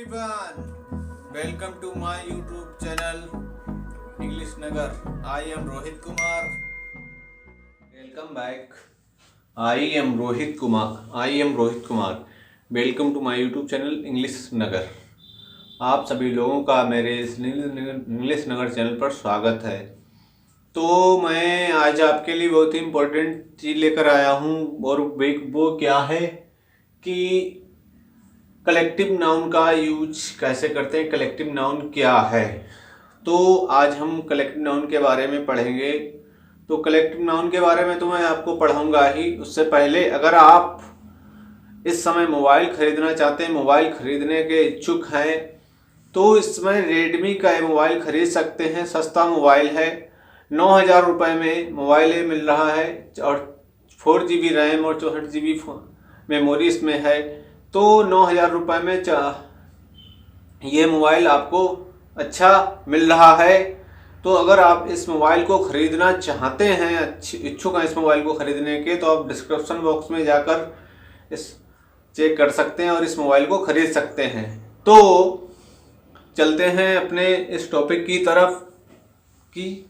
everyone, welcome to my YouTube channel English Nagar. I am Rohit Kumar. Welcome back. I am Rohit Kumar. Welcome to my YouTube channel English Nagar. आप सभी लोगों का मेरे इस English नगर channel पर स्वागत है। तो मैं आज आपके लिए बहुत ही इम्पोर्टेंट चीज़ लेकर आया हूँ और वो क्या है कि कलेक्टिव नाउन का यूज कैसे करते हैं, कलेक्टिव नाउन क्या है। तो आज हम कलेक्टिव नाउन के बारे में पढ़ेंगे। तो कलेक्टिव नाउन के बारे में तो मैं आपको पढ़ाऊंगा ही। उससे पहले अगर आप इस समय मोबाइल खरीदना चाहते हैं, मोबाइल खरीदने के इच्छुक हैं, तो इस समय रेडमी का मोबाइल खरीद सकते हैं। सस्ता मोबाइल है, 9,000 रुपये में मोबाइल मिल रहा है और 4 GB रैम और 64 GB मेमोरी इसमें है। तो 9,000 रुपये में ये मोबाइल आपको अच्छा मिल रहा है। तो अगर आप इस मोबाइल को ख़रीदना चाहते हैं, इच्छुक हैं इस मोबाइल को ख़रीदने के, तो आप डिस्क्रिप्शन बॉक्स में जाकर इस चेक कर सकते हैं और इस मोबाइल को ख़रीद सकते हैं। तो चलते हैं अपने इस टॉपिक की तरफ कि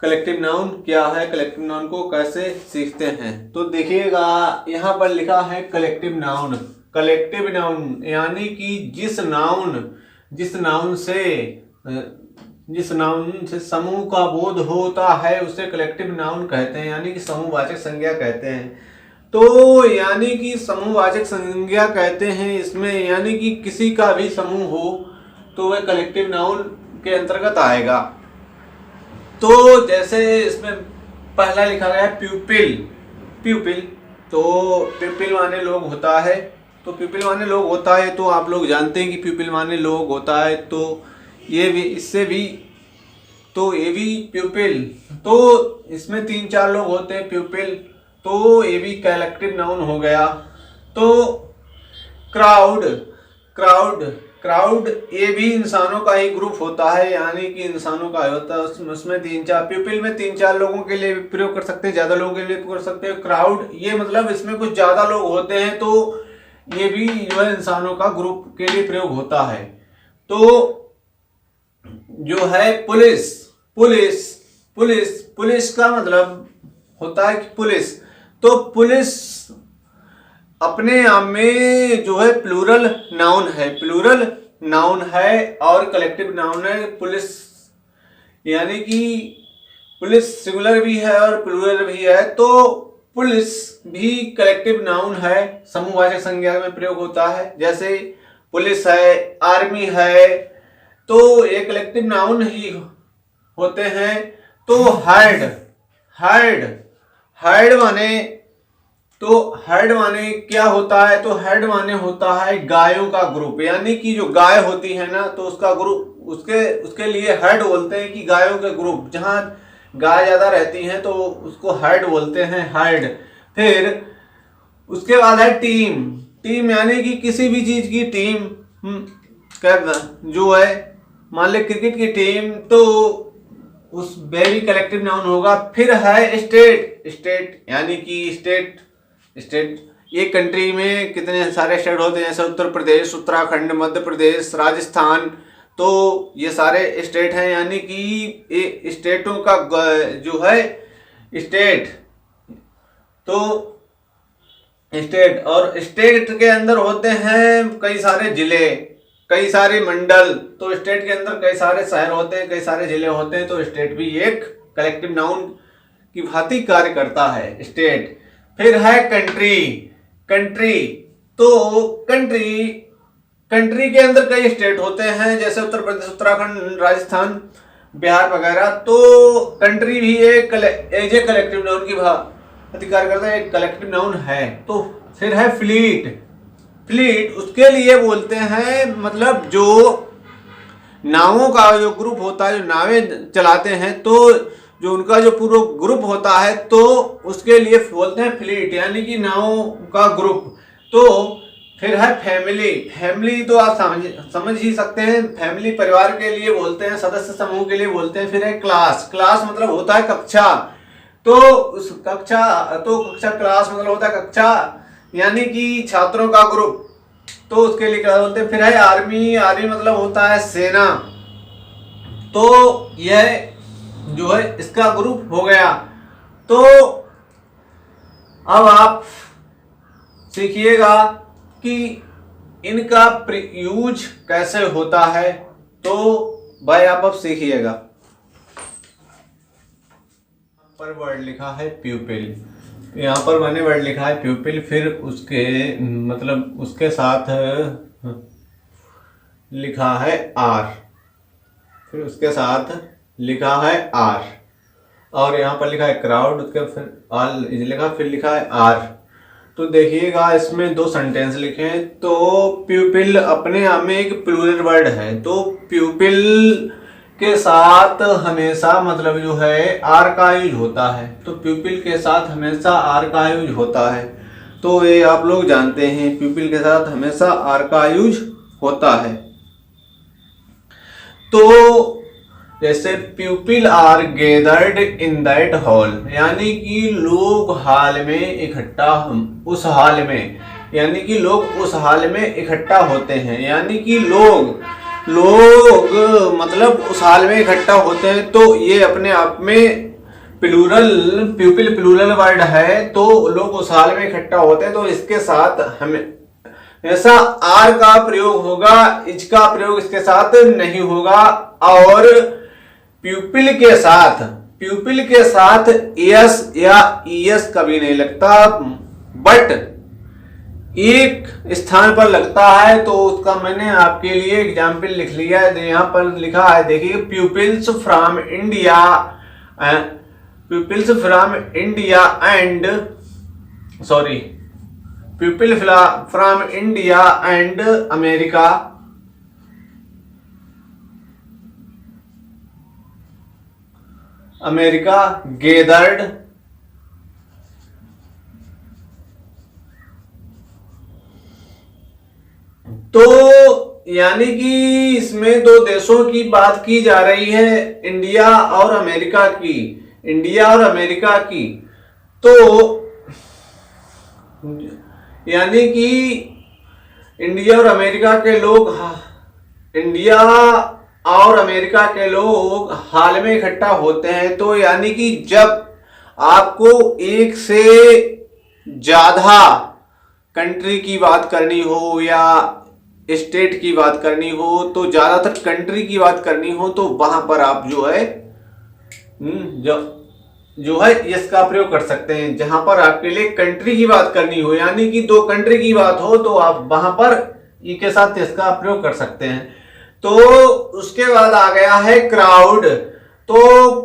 कलेक्टिव नाउन क्या है, कलेक्टिव नाउन को कैसे सीखते हैं। तो देखिएगा यहाँ पर लिखा है कलेक्टिव नाउन। कलेक्टिव नाउन यानी कि जिस नाउन से समूह का बोध होता है उसे कलेक्टिव नाउन कहते हैं, यानी कि समूहवाचक संज्ञा कहते हैं। तो यानी कि समूहवाचक संज्ञा कहते हैं इसमें, यानी कि किसी का भी समूह हो तो वह कलेक्टिव नाउन के अंतर्गत आएगा। तो जैसे इसमें पहला लिखा गया है प्यूपिल। तो प्यूपिल माने लोग होता है। तो प्यूपिल माने लोग होता है, तो आप लोग जानते हैं कि प्यूपिल माने लोग होता है। तो ये भी इससे भी, तो ये भी प्यूपिल, तो इसमें 3-4 लोग होते हैं प्यूपिल, तो ये भी कलेक्टिव नाउन हो गया। तो क्राउड ये भी इंसानों का ही ग्रुप होता है, यानी कि इंसानों का होता है। उसमें 3-4 प्यूपिल में 3-4 लोगों के लिए प्रयोग कर सकते हैं, ज़्यादा लोगों के लिए कर सकते हैं। क्राउड ये मतलब इसमें कुछ ज़्यादा लोग होते हैं, तो ये भी जो है इंसानों का ग्रुप के लिए प्रयोग होता है। तो जो है पुलिस का मतलब होता है कि पुलिस, तो पुलिस अपने आप में जो है प्लूरल नाउन है और कलेक्टिव नाउन है। पुलिस यानी कि पुलिस सिंगुलर भी है और प्लूरल भी है। तो पुलिस भी कलेक्टिव नाउन है, समूहवाचक संज्ञा में प्रयोग होता है। जैसे पुलिस है, आर्मी है, तो ये कलेक्टिव नाउन ही होते हैं। तो हर्ड माने क्या होता है, तो हर्ड माने होता है गायों का ग्रुप, यानी कि जो गाय होती है ना, तो उसका ग्रुप, उसके लिए हर्ड बोलते हैं कि गायों के ग्रुप, जहां गाय ज्यादा रहती हैं तो उसको हर्ड बोलते हैं, हर्ड। फिर उसके बाद है टीम यानी कि किसी भी चीज की टीम जो है, मान ले क्रिकेट की टीम, तो उस भी कलेक्टिव नाउन होगा। फिर है स्टेट यानी कि स्टेट ये कंट्री में कितने सारे स्टेट होते हैं, जैसे उत्तर प्रदेश, उत्तराखंड, मध्य प्रदेश, राजस्थान, तो ये सारे स्टेट हैं। यानी कि ये स्टेटों का जो है स्टेट, तो स्टेट, और स्टेट के अंदर होते हैं कई सारे जिले, कई सारे मंडल। तो स्टेट के अंदर कई सारे शहर होते हैं, कई सारे जिले होते हैं। तो स्टेट भी एक कलेक्टिव नाउन की भांति कार्य करता है, स्टेट। फिर है कंट्री, तो कंट्री के अंदर कई स्टेट होते हैं, जैसे उत्तर प्रदेश, उत्तराखंड, राजस्थान, बिहार वगैरह। तो कंट्री भी एक एज ए कलेक्टिव नाउन की अधिकार करता है, एक कलेक्टिव नाउन है। तो फिर है फ्लीट, उसके लिए बोलते हैं, मतलब जो नावों का जो ग्रुप होता है, जो नावें चलाते हैं, तो जो उनका जो पूरा ग्रुप होता है, तो उसके लिए बोलते हैं फ्लीट, यानी कि नावों का ग्रुप। तो फिर है फैमिली, तो आप समझ ही सकते हैं, फैमिली परिवार के लिए बोलते हैं, सदस्य समूह के लिए बोलते हैं। फिर है क्लास मतलब होता है कक्षा, तो उस कक्षा क्लास मतलब होता है कक्षा, यानी कि छात्रों का ग्रुप। तो उसके लिए क्या बोलते हैं। फिर है आर्मी, आर्मी मतलब होता है सेना। तो यह जो है इसका ग्रुप हो गया। तो अब आप सीखिएगा कि इनका यूज कैसे होता है। तो भाई आप अब सीखिएगा। पर वर्ड लिखा है प्यूपिल, यहाँ पर मैंने वर्ड लिखा है प्यूपिल, फिर उसके मतलब उसके साथ लिखा है आर, फिर उसके साथ लिखा है आर, और यहाँ पर लिखा है क्राउड, उसके फिर आर लिखा, फिर लिखा है आर। तो देखिएगा इसमें दो सेंटेंस लिखे हैं। तो प्यूपिल अपने आप में एक प्लूरल वर्ड है। तो प्यूपिल के साथ हमेशा मतलब जो है आर का यूज होता है। तो प्यूपिल के साथ हमेशा आर का यूज होता है। तो ये आप लोग जानते हैं, प्यूपिल के साथ हमेशा आर का यूज होता है। तो जैसे people are gathered in that hall, यानी कि लोग हाल में इकट्ठा, उस हाल में, यानी कि लोग उस हाल में इकट्ठा होते हैं, यानी कि लोग मतलब उस हाल में इकट्ठा होते हैं। तो ये अपने आप में प्लूरल, प्यूपिल प्लूरल वर्ड है। तो लोग उस हाल में इकट्ठा होते हैं। तो इसके साथ हमें ऐसा आर का प्रयोग होगा, इज का प्रयोग इसके साथ नहीं होगा। और प्यूपिल के साथ एस या ईएस कभी नहीं लगता, बट एक स्थान पर लगता है। तो उसका मैंने आपके लिए एग्जाम्पल लिख लिया है, यहाँ पर लिखा है, देखिए pupils from India and sorry people from India and America gathered तो यानी कि इसमें दो देशों की बात की जा रही है, इंडिया और अमेरिका की, इंडिया और अमेरिका की। तो यानी कि इंडिया और अमेरिका के लोग, इंडिया और अमेरिका के लोग हाल में इकट्ठा होते हैं। तो यानी कि जब आपको एक से ज्यादा कंट्री की बात करनी हो या स्टेट की बात करनी हो, तो ज्यादातर कंट्री की बात करनी हो, तो वहां पर आप जो है इसका प्रयोग कर सकते हैं। जहां पर आपके लिए कंट्री की बात करनी हो, यानी कि दो कंट्री की बात हो, तो आप वहां पर ई के साथ इसका प्रयोग कर सकते हैं। तो उसके बाद आ गया है क्राउड। तो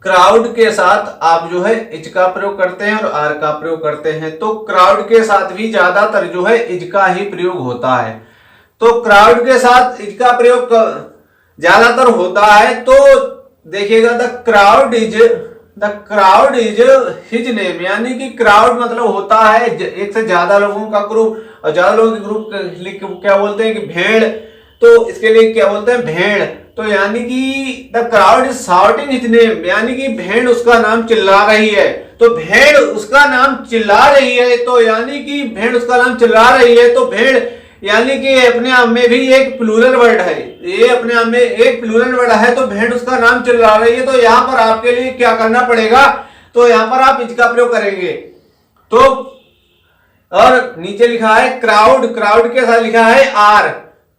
क्राउड के साथ आप जो है इज का प्रयोग करते हैं और आर का प्रयोग करते हैं। तो क्राउड के साथ भी ज्यादातर जो है इज का ही प्रयोग होता है। तो क्राउड के साथ इज का प्रयोग ज्यादातर होता है। तो देखिएगा the crowd is his name, यानी कि क्राउड मतलब होता है एक से ज्यादा लोगों का ग्रुप, और ज्यादा लोगों के ग्रुप क्या बोलते हैं कि भेड़। तो इसके लिए क्या बोलते हैं, भेड़। तो यानी कि the crowd is shouting his name, यानी कि भेड़ उसका नाम चिल्ला रही है। तो भेड़ उसका नाम चिल्ला रही है, तो यानी कि भेड़ उसका नाम चिल्ला रही है। तो भेड़ यानी कि अपने आप में भी एक प्लूरल वर्ड है, ये अपने आप में एक प्लूरल वर्ड है। तो भेड़ उसका नाम चिल्ला रही है। तो यहाँ पर आपके लिए क्या करना पड़ेगा, तो यहाँ पर आप इसका प्रयोग करेंगे। तो और नीचे लिखा है क्राउड, क्राउड के साथ लिखा है आर।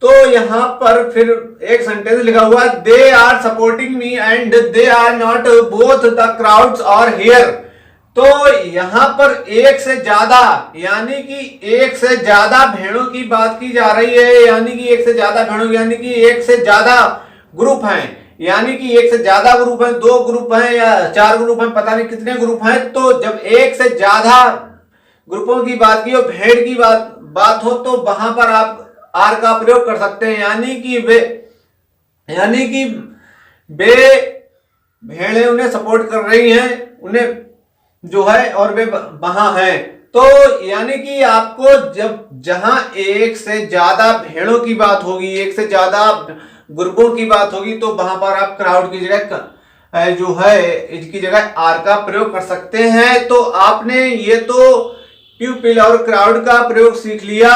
तो यहां पर फिर एक सेंटेंस लिखा हुआ है, they are supporting me and they are not both the crowds are here. तो यहां पर एक से ज्यादा, यानी कि एक से ज्यादा भेड़ों की बात की जा रही है, यानी कि एक से ज्यादा भेड़ों, यानी कि एक से ज्यादा ग्रुप हैं, यानी कि एक से ज्यादा ग्रुप हैं, दो ग्रुप हैं या चार ग्रुप हैं, पता नहीं कितने ग्रुप हैं। तो जब एक से ज्यादा ग्रुपों की बात की और भेड़ की बात हो, तो वहां पर आप आर का प्रयोग कर सकते हैं। यानी कि वे भेड़ें उन्हें सपोर्ट कर रही हैं, उन्हें जो है, और वे वहां हैं। तो यानी कि आपको जहां एक से ज्यादा भेड़ों की बात होगी, एक से ज्यादा ग्रुपों की बात होगी, तो वहां पर आप क्राउड की जगह जो है इसकी जगह आर का प्रयोग कर सकते हैं। तो आपने ये तो प्यूपिल और क्राउड का प्रयोग सीख लिया।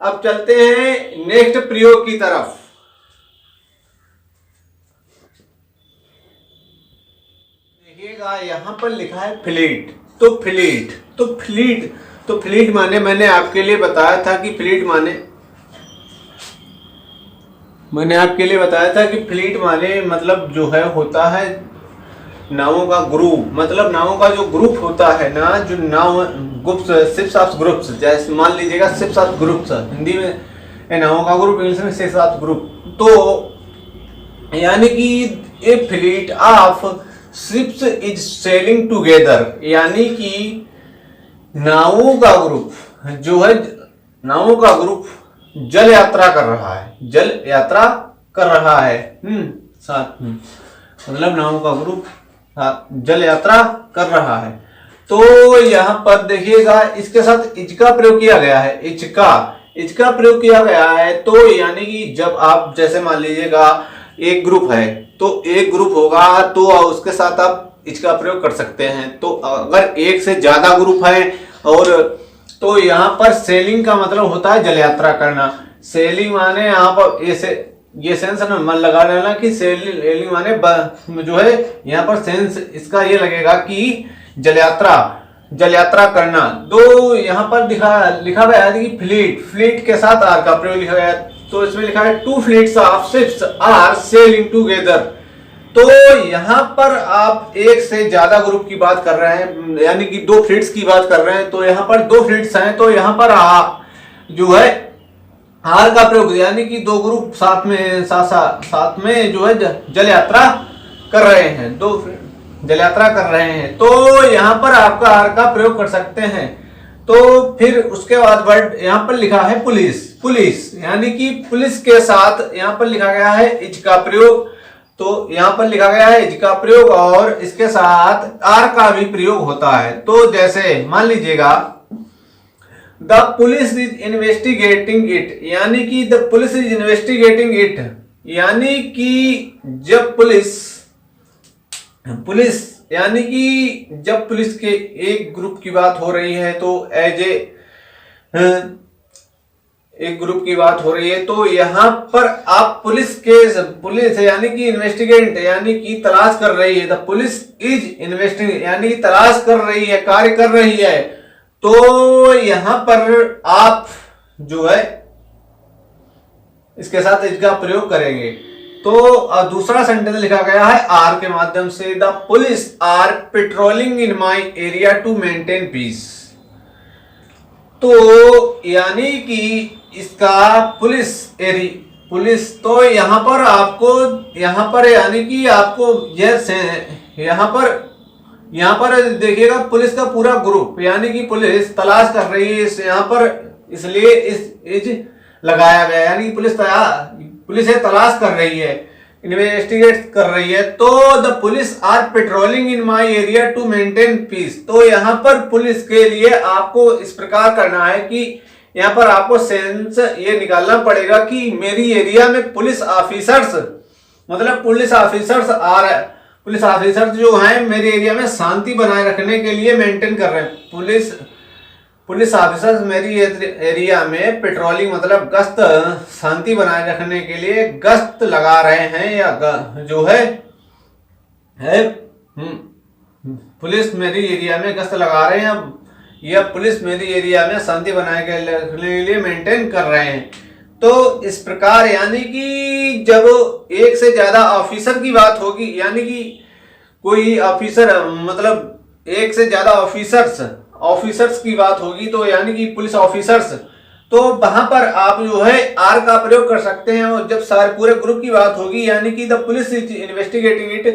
अब चलते हैं नेक्स्ट प्रयोग की तरफ। देखिएगा यहां पर लिखा है फ्लीट। तो फ्लीट माने मैंने आपके लिए बताया था कि फ्लीट माने मतलब जो है होता है नावों का ग्रुप। मतलब नावों का जो ग्रुप होता है ना, जो नाव ग्रुप्स, शिप्स ऑफ ग्रुप्स, जैसे मान लीजिएगा शिप्स ऑफ ग्रुप्स, हिंदी में नावों का ग्रुप, इंग्लिश में शिप्स ऑफ ग्रुप। तो यानी कि a fleet of ships is sailing together, यानी कि नावों का ग्रुप जो है, नावों का ग्रुप जल यात्रा कर रहा है, साथ में, मतलब नावों का ग्रुप जल यात्रा कर रहा है। तो यहां पर देखिएगा इसके साथ इज का प्रयोग किया गया है। इज का प्रयोग किया गया है। तो यानी कि जब आप जैसे मान लीजिएगा एक ग्रुप है, तो एक ग्रुप होगा तो उसके साथ आप इज का प्रयोग कर सकते हैं। तो अगर एक से ज्यादा ग्रुप है और तो यहाँ पर सेलिंग का मतलब होता है जल यात्रा करना। सेलिंग माने यहाँ पर ये सेंस न मन लगा लेना कि सेलिंग माने जो है यहाँ पर सेंस इसका ये लगेगा कि जल यात्रा करना। तो यहाँ पर लिखा गया है कि फ्लीट के साथ आर का प्रयोग लिखा गया है। तो इसमें लिखा है two fleets of ships are sailing together. तो यहाँ पर आप एक से ज्यादा ग्रुप की बात कर रहे हैं, यानी कि दो फ्लीट्स की बात कर रहे हैं। तो यहाँ पर दो फ्लीट्स हैं, तो यहाँ पर जो है आर का प्रयोग, यानी कि दो ग्रुप साथ में जो है जल यात्रा कर रहे हैं, दो जल यात्रा कर रहे हैं। तो यहाँ पर आपका आर का प्रयोग कर सकते हैं। तो फिर उसके बाद वर्ड यहाँ पर लिखा है पुलिस, यानी कि पुलिस के साथ यहाँ पर लिखा गया है इज का प्रयोग। तो यहाँ पर लिखा गया है इज का प्रयोग और इसके साथ आर का भी प्रयोग होता है। तो जैसे मान लीजिएगा the police is investigating it, यानी कि the police is investigating it, यानी कि जब पुलिस यानी कि जब पुलिस के एक ग्रुप की बात हो रही है, तो एक ग्रुप की बात हो रही है, तो यहाँ पर आप पुलिस यानी कि इन्वेस्टिगेट यानी कि तलाश कर रही है। द पुलिस इज इन्वेस्टिगेट यानी कि तलाश कर रही है, कार्य कर रही है। तो यहाँ पर आप जो है इसके साथ इसका प्रयोग करेंगे। तो दूसरा सेंटेंस लिखा गया है आर के माध्यम से, the police are patrolling in my area to maintain peace. तो यानी कि इसका पुलिस तो यहाँ पर यानी कि आपको यहाँ पर देखिएगा पुलिस का पूरा ग्रुप, यानी कि पुलिस तलाश कर रही है यहाँ पर, इसलिए इज लगाया गया, यानी पुलिस तलाश कर रही है, इन्वेस्टिगेट कर रही है। तो the police are patrolling in my area to maintain peace. तो यहाँ पर पुलिस के लिए आपको इस प्रकार करना है कि यहाँ पर आपको सेंस ये निकालना पड़ेगा कि मेरी एरिया में पुलिस ऑफिसर्स जो हैं मेरे एरिया में शांति बनाए रखने के लिए मेंटेन कर रहे हैं। पुलिस ऑफिसर्स मेरी एरिया में पेट्रोलिंग मतलब गश्त, शांति बनाए रखने के लिए गश्त लगा रहे हैं, या जो है पुलिस मेरी एरिया में गश्त लगा रहे हैं, या पुलिस मेरी एरिया में शांति बनाए रखने के लिए मेंटेन कर रहे हैं। तो इस प्रकार यानी कि जब एक से ज्यादा ऑफिसर की बात होगी, यानी कि कोई ऑफिसर मतलब एक से ज्यादा ऑफिसर्स की बात होगी, तो यानी कि पुलिस ऑफिसर्स, तो वहां पर आप जो है आर का प्रयोग कर सकते हैं। और जब सारे पूरे ग्रुप की बात होगी, यानी कि the police is investigating it,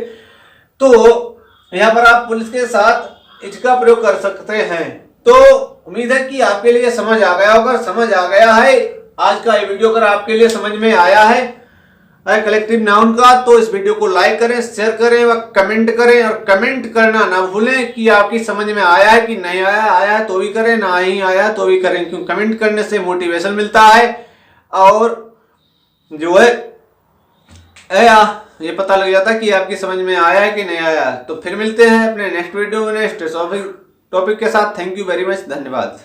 तो यहाँ पर आप पुलिस के साथ इज का प्रयोग कर सकते हैं। तो उम्मीद है कि आपके लिए समझ आ गया होगा। समझ आ गया है आज का ये वीडियो, अगर आपके लिए समझ में आया है कलेक्टिव नाउन का, तो इस वीडियो को लाइक करें, शेयर करें व कमेंट करें। और कमेंट करना ना भूलें कि आपकी समझ में आया है कि नहीं आया है तो भी करें, ना ही आया तो भी करें, क्योंकि कमेंट करने से मोटिवेशन मिलता है और जो है ये पता लग जाता है कि आपकी समझ में आया है कि नहीं आया। तो फिर मिलते हैं अपने नेक्स्ट वीडियो में नेक्स्ट टॉपिक के साथ। थैंक यू वेरी मच, धन्यवाद।